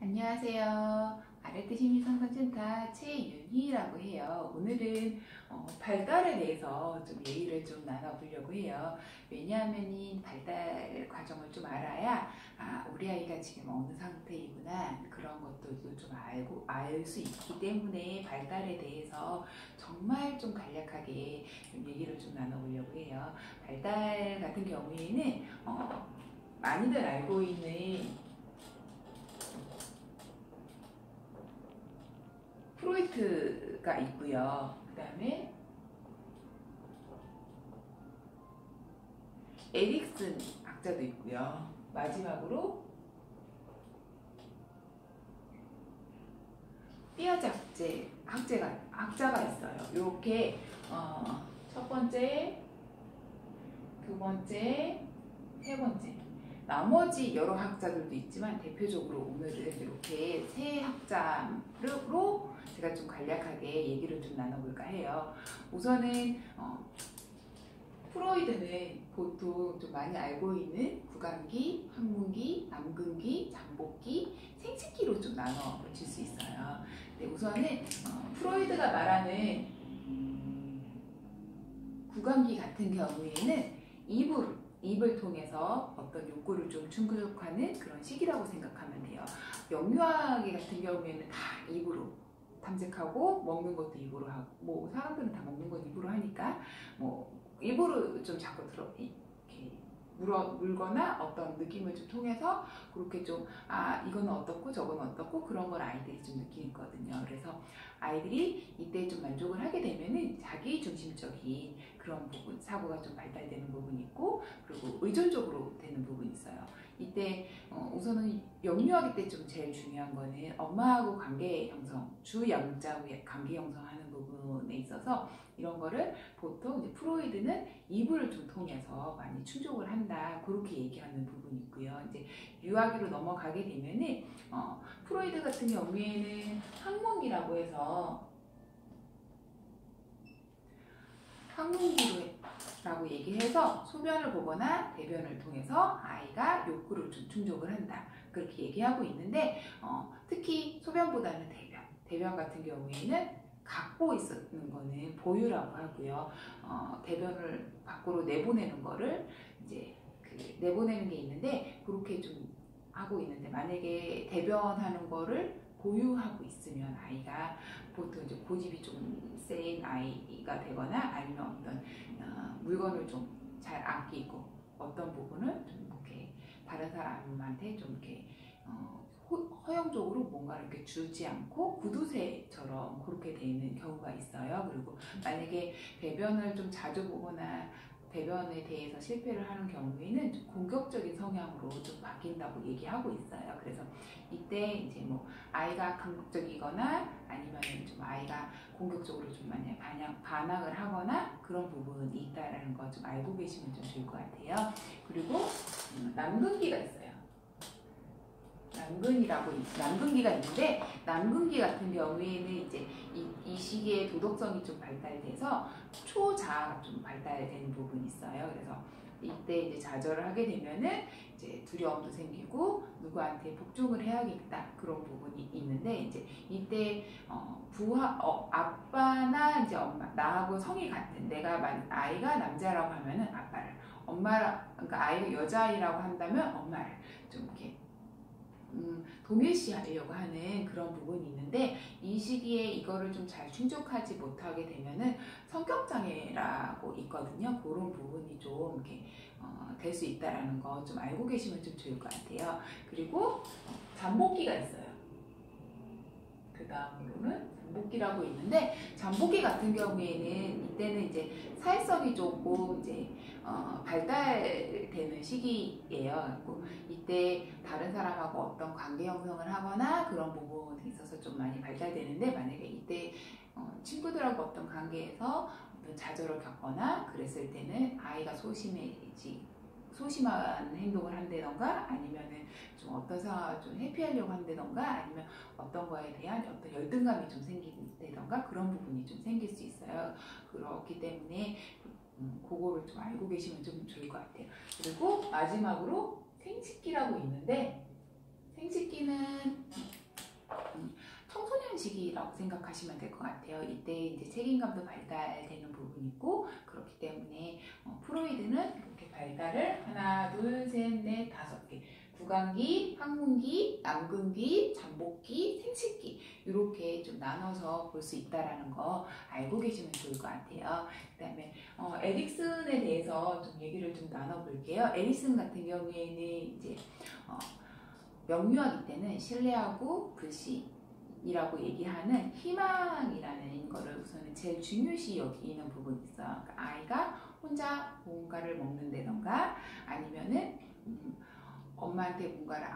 안녕하세요. 아르트 심리상담센터 최윤희라고 해요. 오늘은 발달에 대해서 좀 얘기를 좀 나눠보려고 해요. 왜냐하면 발달 과정을 좀 알아야 우리 아이가 지금 어느 상태이구나 그런 것도 좀 알 수 있기 때문에 발달에 대해서 정말 좀 간략하게 좀 얘기를 좀 나눠보려고 해요. 발달 같은 경우에는 많이들 알고 있는 프로이트가 있고요. 그 다음에 에릭슨 학자도 있고요. 마지막으로 피아제 학자가 있어요. 이렇게 첫 번째, 두 번째, 세 번째. 나머지 여러 학자들도 있지만 대표적으로 오늘은 이렇게 세 학자로 제가 좀 간략하게 얘기를 좀 나눠볼까 해요. 우선은 프로이드는 보통 좀 많이 알고 있는 구강기, 항문기, 남근기, 잠복기, 생식기로 좀 나눠 볼 수 있어요. 근데 우선은 프로이드가 말하는 구강기 같은 경우에는 입을 통해서 어떤 욕구를 좀 충족하는 그런 시기라고 생각하면 돼요. 영유아기 같은 경우에는 다 입으로 탐색하고 먹는 것도 입으로 하고 뭐 사람들은 다 먹는 건 입으로 하니까 뭐 입으로 좀 자꾸 이렇게 물거나 어떤 느낌을 좀 통해서 그렇게 좀 이거는 어떻고 저거는 어떻고 그런 걸 아이들이 좀 느끼거든요. 그래서 아이들이 이때 좀 만족을 하게 되면은 자기 중심적인 그런 부분, 사고가 좀 발달되는 부분이 있고 그리고 의존적으로 되는 부분이 있어요. 이때 우선은 영유아기 때 좀 제일 중요한 거는 엄마하고 관계 형성, 주양자의 관계 형성하는 부분에 있어서 이런 거를 보통 이제 프로이드는 입을 좀 통해서 많이 충족을 한다 그렇게 얘기하는 부분이 있고요. 이제 유아기로 넘어가게 되면은 프로이드 같은 경우에는 항문기라고 해서 항문기라고 얘기해서 소변을 보거나 대변을 통해서 아이가 욕구를 좀 충족을 한다 그렇게 얘기하고 있는데 특히 소변보다는 대변 같은 경우에는 갖고 있는 거는 보유라고 하고요. 대변을 밖으로 내보내는 거를 이제 내보내는 게 있는데 그렇게 좀 하고 있는데 만약에 대변하는 거를 보유하고 있으면 아이가 보통 이제 고집이 좀 센 아이가 되거나 아니면 어떤 물건을 좀 잘 아끼고 어떤 부분은 좀 이렇게 다른 사람한테 좀 이렇게 허용적으로 뭔가 이렇게 주지 않고 구두쇠처럼 그렇게 되는 경우가 있어요. 그리고 만약에 배변을 좀 자주 보거나 배변에 대해서 실패를 하는 경우에는 좀 공격적인 성향으로 좀 바뀐다고 얘기하고 있어요. 그래서 이때 이제 뭐 아이가 강박적이거나 아니면 좀 아이가 공격적으로 좀 많이 반항을 하거나 그런 부분이 있다라는 거 좀 알고 계시면 좀 좋을 것 같아요. 그리고 남근기가 있어요. 남근기가 있는데 남근기 같은 경우에는 이제 이 시기에 도덕성이 좀 발달돼서 초자아가 좀 발달되는 부분이 있어요. 그래서 이때 이제 좌절을 하게 되면은 이제 두려움도 생기고 누구한테 복종을 해야겠다 그런 부분이 있는데 이제 이때 아빠나 이제 엄마 나하고 성이 같은 아이가 남자라고 하면은 아빠를 그러니까 아이가 여자아이라고 한다면 엄마를 좀 이렇게 동일시하려고 하는 그런 부분이 있는데 이 시기에 이거를 좀 잘 충족하지 못하게 되면은 성격장애라고 있거든요. 그런 부분이 좀 이렇게 될 수 있다라는 거 좀 알고 계시면 좀 좋을 것 같아요. 그리고 잠복기가 있어요. 그 다음으로는 잠복기라고 있는데 잠복기 같은 경우에는 이때는 이제 사회성이 조금 이제 발달되는 시기예요. 그리고 이때 다른 사람하고 어떤 관계 형성을 하거나 그런 부분이 있어서 좀 많이 발달되는데 만약에 이때 친구들하고 어떤 관계에서 어떤 좌절을 겪거나 그랬을 때는 아이가 소심한 행동을 한다던가 아니면은 좀 어떤 상황을 좀 회피하려고 한다던가 아니면 어떤 거에 대한 어떤 열등감이 좀 생긴다던가 그런 부분이 좀 생길 수 있어요. 그렇기 때문에 그거를 좀 알고 계시면 좀 좋을 것 같아요. 그리고 마지막으로 생식기라고 있는데 생식기는 시기라고 생각하시면 될 것 같아요. 이때 이제 책임감도 발달되는 부분이 있고 그렇기 때문에 프로이드는 이렇게 발달을 하나, 둘, 셋, 넷, 5개 구강기, 항문기, 남근기, 잠복기, 생식기 이렇게 좀 나눠서 볼 수 있다라는 거 알고 계시면 좋을 것 같아요. 그 다음에 에릭슨에 대해서 좀 얘기를 좀 나눠볼게요. 에릭슨 같은 경우에는 이제 명료하기 때는 신뢰하고 불신이라고 얘기하는 희망이라는 거를 우선은 제일 중요시 여기는 부분이 있어요. 그러니까 아이가 혼자 뭔가를 먹는다던가 아니면은 엄마한테 뭔가를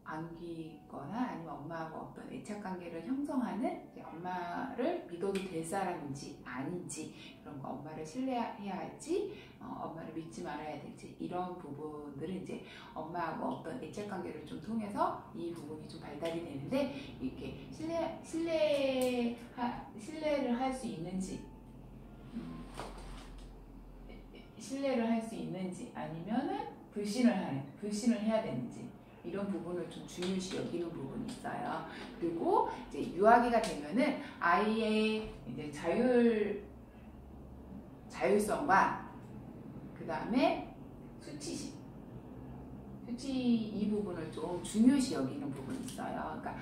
안기거나 아니면 엄마하고 어떤 애착관계를 형성하는 엄마를 믿어도 될 사람인지 아닌지 그런 거 엄마를 신뢰해야 할지 엄마를 믿지 말아야 될지 이런 부분들은 이제 엄마하고 어떤 애착관계를 좀 통해서 이 부분이 좀 발달이 되는데 이렇게 신뢰를 할 수 있는지 아니면은 불신을 해야 되는지 이런 부분을 좀 중요시 여기는 부분이 있어요. 그리고 이제 유아기가 되면은 아이의 이제 자율성과 그 다음에 수치심, 이 부분을 좀 중요시 여기는 부분이 있어요. 그러니까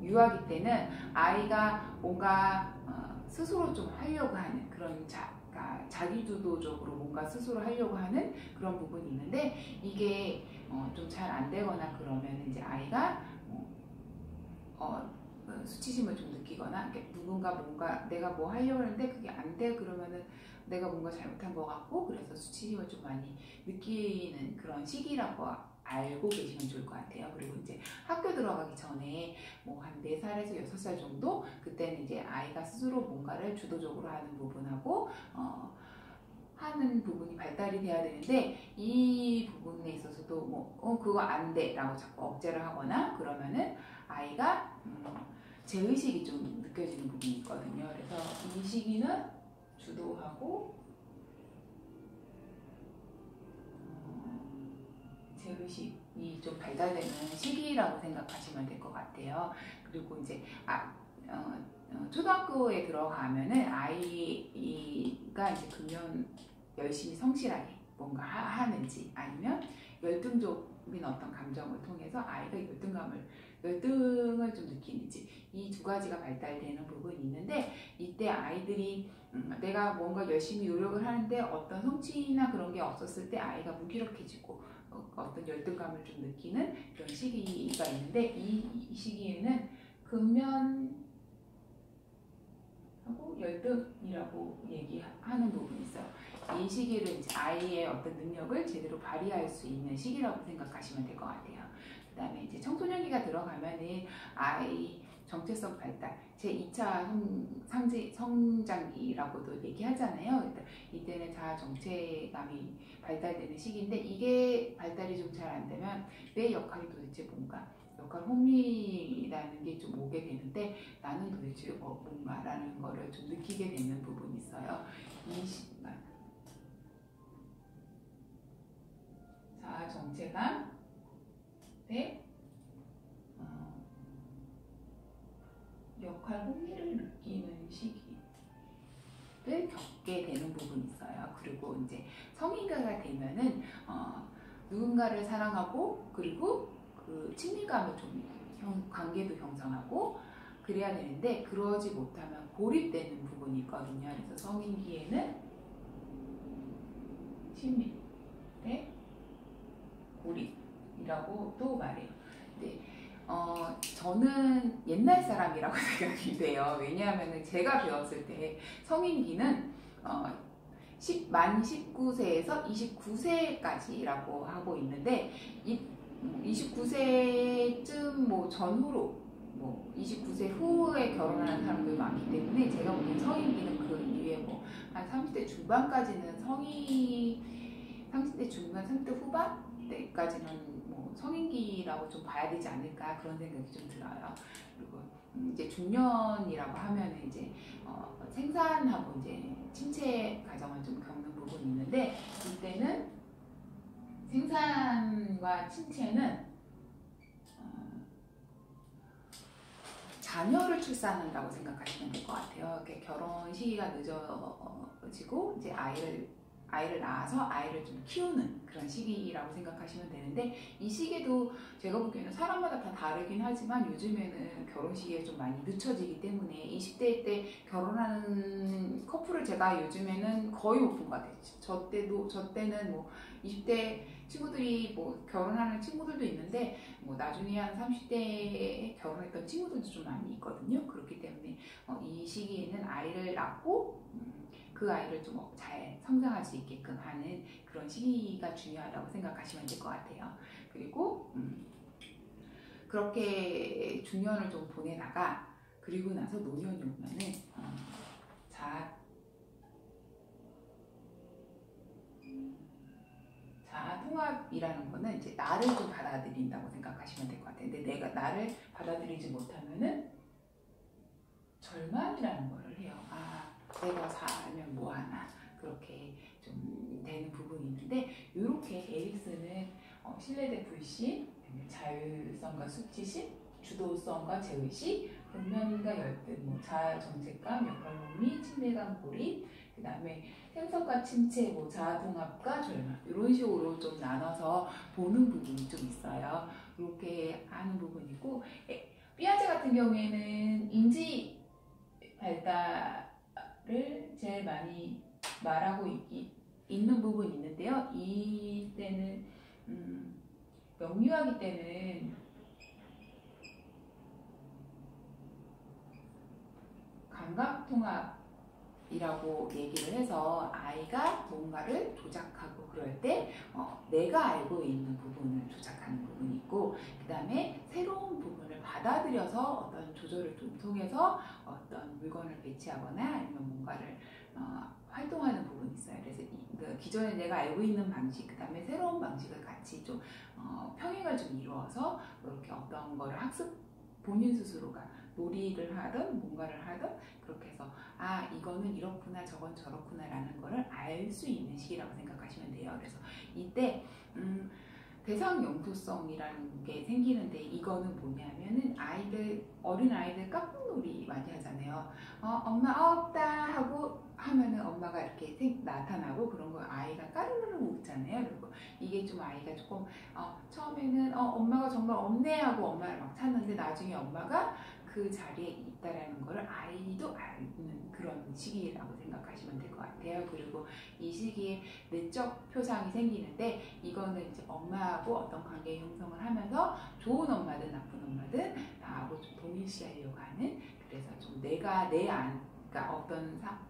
유아기 때는 아이가 뭔가 스스로 좀 하려고 하는 그런 자기주도적으로 뭔가 스스로 하려고 하는 그런 부분이 있는데 이게 좀 잘 안 되거나 그러면 이제 아이가 수치심을 좀 느끼거나 누군가 뭔가 내가 뭐 하려고 하는데 그게 안 돼 그러면은 내가 뭔가 잘못한 것 같고 그래서 수치심을 좀 많이 느끼는 그런 시기라고 알고 계시면 좋을 것 같아요. 그리고 이제 학교 들어가기 전에 뭐 한 4살에서 6살 정도 그때는 이제 아이가 스스로 뭔가를 주도적으로 하는 부분하고 하는 부분이 발달이 돼야 되는데 이 부분에 있어서도 뭐 그거 안 돼 라고 자꾸 억제를 하거나 그러면은 아이가 제의식이 좀 느껴지는 부분이 있거든요. 그래서 이 시기는 주도하고 제의식이 좀 발달되는 시기라고 생각하시면 될 것 같아요. 그리고 이제 초등학교에 들어가면은 아이가 이제 그러면 열심히 성실하게 뭔가 하는지 아니면 열등적인 어떤 감정을 통해서 아이가 열등을 좀 느끼는지 이 두 가지가 발달되는 부분이 있는데 이때 아이들이 내가 뭔가 열심히 노력을 하는데 어떤 성취나 그런 게 없었을 때 아이가 무기력해지고 어떤 열등감을 좀 느끼는 그런 시기가 있는데 이 시기에는 근면하고 열등이라고 얘기하는 부분이 있어요. 이 시기를 이제 아이의 어떤 능력을 제대로 발휘할 수 있는 시기라고 생각하시면 될 것 같아요. 그 다음에 이제 청소년기가 들어가면은 아이 정체성 발달, 제2차 성장기라고도 얘기하잖아요. 이때는 자아 정체감이 발달되는 시기인데 이게 발달이 좀 잘 안 되면 내 역할이 도대체 뭔가 역할 혼미라는 게 좀 오게 되는데 나는 도대체 뭔가라는 거를 좀 느끼게 되는 부분이 있어요. 이 시간 자아 정체감 대 역할 혼미를 느끼는 시기를 겪게 되는 부분이 있어요. 그리고 이제 성인가가 되면은 누군가를 사랑하고 그리고 그 친밀감을 좀 관계도 형성하고 그래야 되는데 그러지 못하면 고립되는 부분이 있거든요. 그래서 성인기에는 친밀 대 고립이라고도 말해요. 근데 저는 옛날 사람이라고 생각이 돼요. 왜냐하면 제가 배웠을 때 성인기는 만 19세에서 29세까지라고 하고 있는데 29세쯤 뭐 전후로 29세 후에 결혼하는 사람들이 많기 때문에 제가 보기엔 성인기는 그 이후에 한 30대 중반까지는 30대 중반, 30대 후반 때까지는 성인기라고 좀 봐야 되지 않을까 그런 생각이 좀 들어요. 그리고 이제 중년이라고 하면 이제 생산하고 이제 침체 과정을 좀 겪는 부분이 있는데 이때는 생산과 침체는 자녀를 출산한다고 생각하시면 될 것 같아요. 이렇게 결혼 시기가 늦어지고 이제 아이를 낳아서 아이를 좀 키우는 그런 시기라고 생각하시면 되는데, 이 시기도 제가 보기에는 사람마다 다 다르긴 하지만 요즘에는 결혼 시기가 좀 많이 늦춰지기 때문에 20대 때 결혼하는 커플을 제가 요즘에는 거의 못 본 것 같아요. 저 때는 뭐 20대 친구들이 뭐 결혼하는 친구들도 있는데 뭐 나중에 한 30대에 결혼했던 친구들도 좀 많이 있거든요. 그렇기 때문에 이 시기에는 아이를 낳고 그 아이를 좀 잘 성장할 수 있게끔 하는 그런 시기가 중요하다고 생각하시면 될 것 같아요. 그리고 그렇게 중년을 좀 보내다가 그리고 나서 노년이 오면은 자아 통합이라는 거는 이제 나를 좀 받아들인다고 생각하시면 될 것 같아요. 근데 내가 나를 받아들이지 못하면은 절망이라는 거를 해요. 내가 살면 뭐하나, 그렇게 좀 되는 부분이 있는데, 이렇게 에릭슨은 신뢰대 불신, 자율성과 수치심, 주도성과 제의식, 근면과 열등, 자아 정체감, 역할놀이, 친밀감 고립, 그 다음에 생성과 침체, 자아 통합과 절망, 이런 식으로 좀 나눠서 보는 부분이 좀 있어요. 이렇게 하는 부분이고, 삐아제 같은 경우에는 인지 발달을 제일 많이 말하고 있는 부분이 있는데요. 이때는 명료하기 때는 감각통합이라고 얘기를 해서 아이가 뭔가를 조작하고 그럴 때 내가 알고 있는 부분을 조작하는 부분이 있고, 그 다음에 새로운 부분을 받아들여서 어떤 조절을 좀 통해서 어떤 물건을 배치하거나 아니면 뭔가를 활동하는 부분이 있어요. 그래서 기존에 내가 알고 있는 방식, 그 다음에 새로운 방식을 같이 좀 평행을 좀 이루어서 이렇게 어떤 거를 본인 스스로가 놀이를 하든 뭔가를 하든 그렇게 해서 이거는 이렇구나 저건 저렇구나 라는 거를 알 수 있는 시기라고 생각하시면 돼요. 그래서 이때 대상 영토성이라는 게 생기는데, 이거는 뭐냐면은 어린 아이들 깍꿍놀이 많이 하잖아요. 엄마 없다 하고 하면은 엄마가 이렇게 나타나고 그런 거 아이가 까르르르 웃잖아요. 그리고 이게 좀 아이가 조금 처음에는 엄마가 정말 없네 하고 엄마를 막 찾는데 나중에 엄마가 그 자리에 있다라는 거를 아이도 아는 그런 시기라고 생각하시면 될 것 같아요. 그리고 이 시기에 내적 표상이 생기는데, 이거는 이제 엄마하고 어떤 관계 형성을 하면서 좋은 엄마든 나쁜 엄마든 나하고 좀 동일시하려고 하는, 그래서 좀 내가 그러니까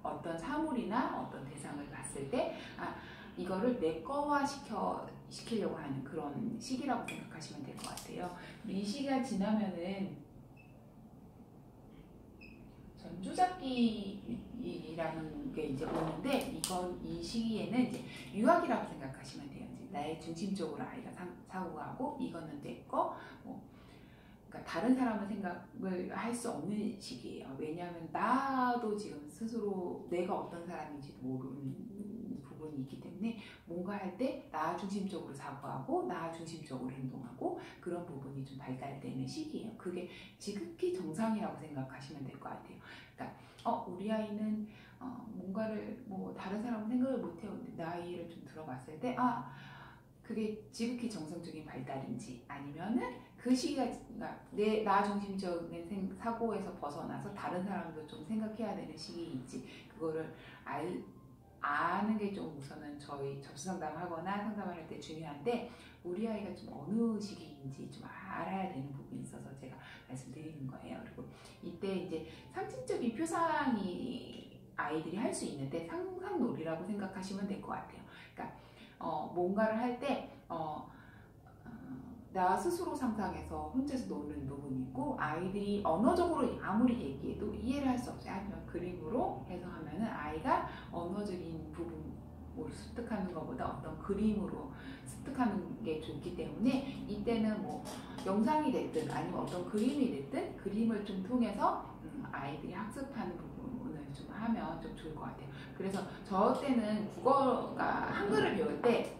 어떤 사물이나 어떤 대상을 봤을 때 이거를 내 거화 시키려고 하는 그런 시기라고 생각하시면 될 것 같아요. 이 시기가 지나면은 전주잡기라는 게 이제 오는데, 이 시기에는 이제 유학이라고 생각하시면 돼요. 이제 나의 중심적으로 아이가 사고가 하고 이거는 내 거, 그러니까 다른 사람은 생각을 할 수 없는 시기예요. 왜냐하면 나도 지금 스스로 내가 어떤 사람인지도 모르는 부분이 있기 때문에 뭔가 할 때 나 중심적으로 사고하고 나 중심적으로 행동하고 그런 부분이 좀 발달되는 시기예요. 그게 지극히 정상이라고 생각하시면 될 것 같아요. 그러니까 우리 아이는 뭔가를 다른 사람은 생각을 못해요. 근데 나이를 좀 들어봤을 때 그게 지극히 정상적인 발달인지, 아니면은 그 시기가 나 중심적인 사고에서 벗어나서 다른 사람도 좀 생각해야 되는 시기인지, 그거를 아는 게 좀 우선은 저희 접수상담하거나 상담을 할 때 중요한데, 우리 아이가 좀 어느 시기인지 좀 알아야 되는 부분이 있어서 제가 말씀드리는 거예요. 그리고 이때 이제 상징적인 표상이 아이들이 할 수 있는데 상상놀이라고 생각하시면 될 것 같아요. 그러니까 뭔가를 할 때 나 스스로 상상해서 혼자서 노는 부분이 있고, 아이들이 언어적으로 아무리 얘기해도 이해를 할 수 없어요. 하지만 그림으로 해서 하면은 아이가 언어적인 부분으로 습득하는 것보다 어떤 그림으로 습득하는 게 좋기 때문에, 이때는 영상이 됐든 아니면 어떤 그림이 됐든 그림을 좀 통해서 아이들이 학습하는 부분을 좀 하면 좀 좋을 것 같아요. 그래서 저 때는 한글을 배울 때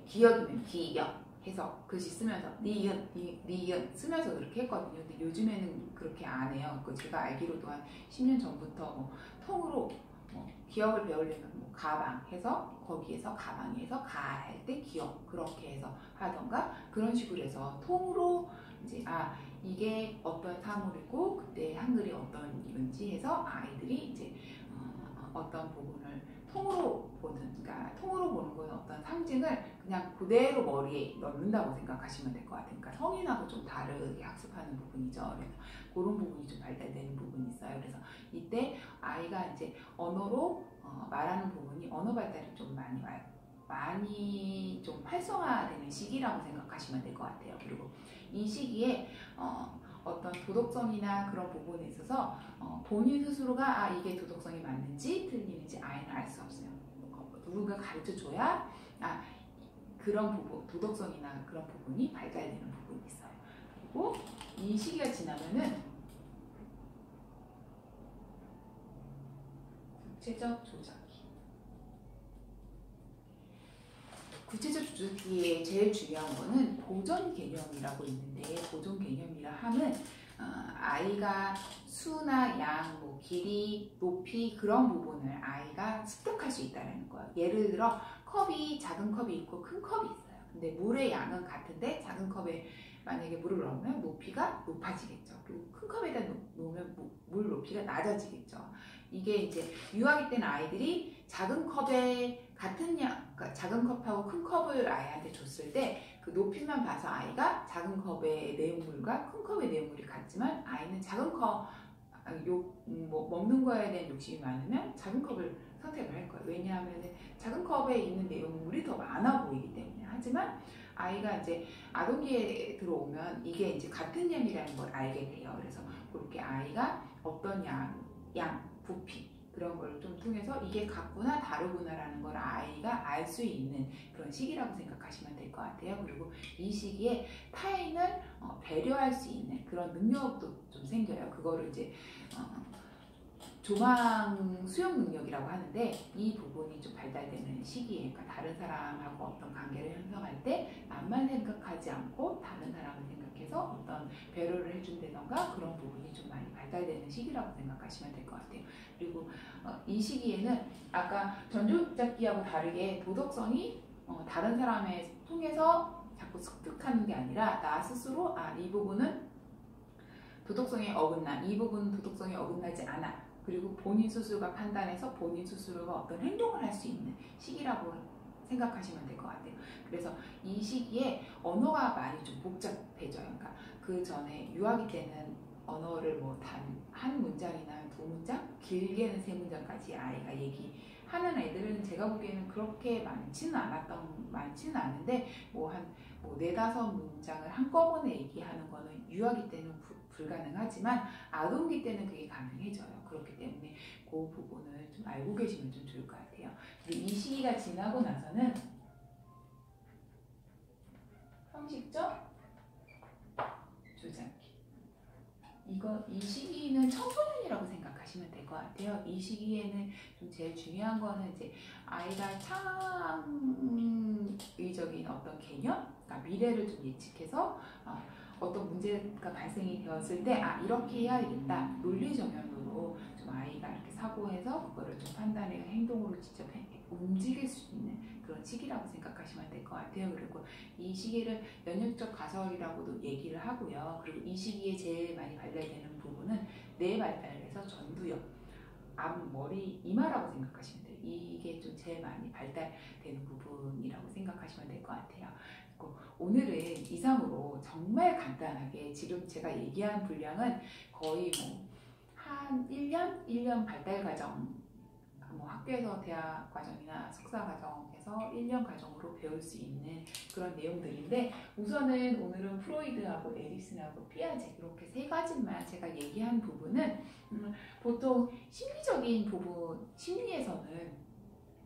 기역이면 기역, 해서 글씨 쓰면서 니은, 니은 쓰면서 그렇게 했거든요. 근데 요즘에는 그렇게 안 해요. 제가 알기로도 한 10년 전부터 뭐 통으로 뭐 기억을 배우려면 뭐 가방 해서 거기에서 가방에서 가 할 때 기억 그렇게 해서 하던가 그런 식으로 해서 통으로 이제 이게 어떤 사물이고 그때 한글이 어떤 이건지 해서 아이들이 이제 어떤 부분을 통으로 보는, 그러니까 통으로 보는 거는 어떤 상징을 그냥 그대로 머리에 넣는다고 생각하시면 될 것 같아요. 그러니까 성인하고 좀 다르게 학습하는 부분이죠. 그래서 그런 부분이 좀 발달되는 부분이 있어요. 그래서 이때 아이가 이제 언어로 말하는 부분이 언어 발달이 좀 많이 좀 활성화되는 시기라고 생각하시면 될 것 같아요. 그리고 이 시기에 어떤 도덕성이나 그런 부분에 있어서 본인 스스로가 이게 도덕성이 맞는지 틀리는지 아이는 알 수 없어요. 누군가 가르쳐 줘야 그런 부분, 도덕성이나 그런 부분이 발달되는 부분이 있어요. 그리고 이 시기가 지나면은 구체적 조작기. 구체적 조작기의 제일 중요한 거는 보존 개념이라고 있는데, 보존 개념이라 함은 아이가 수나 양, 뭐 길이, 높이 그런 부분을 아이가 습득할 수 있다는 거예요. 예를 들어 작은 컵이 있고 큰 컵이 있어요. 근데 물의 양은 같은데 작은 컵에 만약에 물을 넣으면 높이가 높아지겠죠. 그리고 큰 컵에다 놓으면 물 높이가 낮아지겠죠. 이게 이제 유아기 때는 아이들이 작은 컵에 같은 양, 그러니까 작은 컵하고 큰 컵을 아이한테 줬을 때 그 높이만 봐서 아이가 작은 컵의 내용물과 큰 컵의 내용물이 같지만 아이는 작은 컵, 먹는 거에 대한 욕심이 많으면 작은 컵을 선택을 할 거예요. 왜냐하면 작은 컵에 있는 내용물이 더 많아 보이기 때문에. 하지만 아이가 이제 아동기에 들어오면 이게 이제 같은 양이라는 걸 알게 돼요. 그래서 그렇게 아이가 어떤 양, 부피 그런 걸 좀 통해서 이게 같구나 다르구나라는 걸 아이가 알 수 있는 그런 시기라고 생각하시면 될 것 같아요. 그리고 이 시기에 타인을 배려할 수 있는 그런 능력도 좀 생겨요. 그거를 이제 조망 수용 능력이라고 하는데, 이 부분이 좀 발달되는 시기에, 그러니까 다른 사람하고 어떤 관계를 형성할 때 남만 생각하지 않고 다른 사람을 생각해서 어떤 배려를 해준다던가 그런 부분이 좀 많이 발달되는 시기라고 생각하시면 될 것 같아요. 그리고 이 시기에는 아까 전조잡기하고 다르게 도덕성이 다른 사람을 통해서 자꾸 습득하는 게 아니라 나 스스로 이 부분은 도덕성에 어긋나, 이 부분은 도덕성에 어긋나지 않아. 그리고 본인 스스로가 판단해서 본인 스스로가 어떤 행동을 할 수 있는 시기라고 생각하시면 될 것 같아요. 그래서 이 시기에 언어가 많이 좀 복잡해져요. 그러니까 그 전에 유아기 때는 언어를 뭐 단 한 문장이나 두 문장, 길게는 세 문장까지 아이가 얘기하는 애들은 제가 보기에는 그렇게 많지는 않은데 한 네다섯 문장을 한꺼번에 얘기하는 거는 유아기 때는 불가능하지만 아동기 때는 그게 가능해져요. 그렇기 때문에 그 부분을 좀 알고 계시면 좀 좋을 것 같아요. 근데 이 시기가 지나고 나서는 형식적 조작기. 이 시기는 청소년이라고 생각하시면 될 것 같아요. 이 시기에는 좀 제일 중요한 거는 이제 아이가 창의적인 어떤 개념, 그러니까 미래를 좀 예측해서 어떤 문제가 발생이 되었을 때 이렇게 해야겠다, 논리 정연으로 좀 아이가 이렇게 사고해서 그거를 좀 판단해 행동으로 직접 움직일 수 있는 그런 시기라고 생각하시면 될 것 같아요. 그리고 이 시기를 연역적 가설이라고도 얘기를 하고요. 그리고 이 시기에 제일 많이 발달되는 부분은 뇌 발달에서 전두엽, 앞, 머리, 이마라고 생각하시면 돼요. 이게 좀 제일 많이 발달되는 부분이라고 생각하시면 될 것 같아요. 오늘은 이상으로 정말 간단하게 지금 제가 얘기한 분량은 거의 한 1년 발달 과정, 학교에서 대학 과정이나 석사 과정에서 1년 과정으로 배울 수 있는 그런 내용들인데, 우선은 오늘은 프로이드하고 에릭슨하고 피아제 이렇게 세 가지만 제가 얘기한 부분은 보통 심리적인 부분, 심리에서는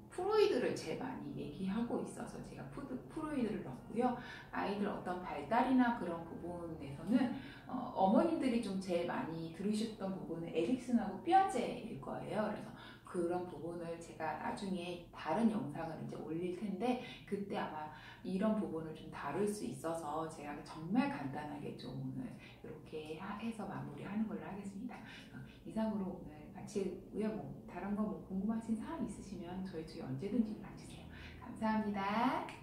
프로이드를 제일 많이 얘기하고 있어서 제가 프로이드를 넣었고요. 아이들 어떤 발달이나 그런 부분에서는 어머님들이 좀 제일 많이 들으셨던 부분은 에릭슨하고 피아제일 거예요. 그래서 그런 부분을 제가 나중에 다른 영상을 이제 올릴 텐데 그때 아마 이런 부분을 좀 다룰 수 있어서 제가 정말 간단하게 좀 오늘 이렇게 해서 마무리하는 걸로 하겠습니다. 이상으로 오늘 마치고요. 뭐 다른 거 뭐 궁금하신 사항 있으시면 저희 언제든지 연락 주세요. 감사합니다.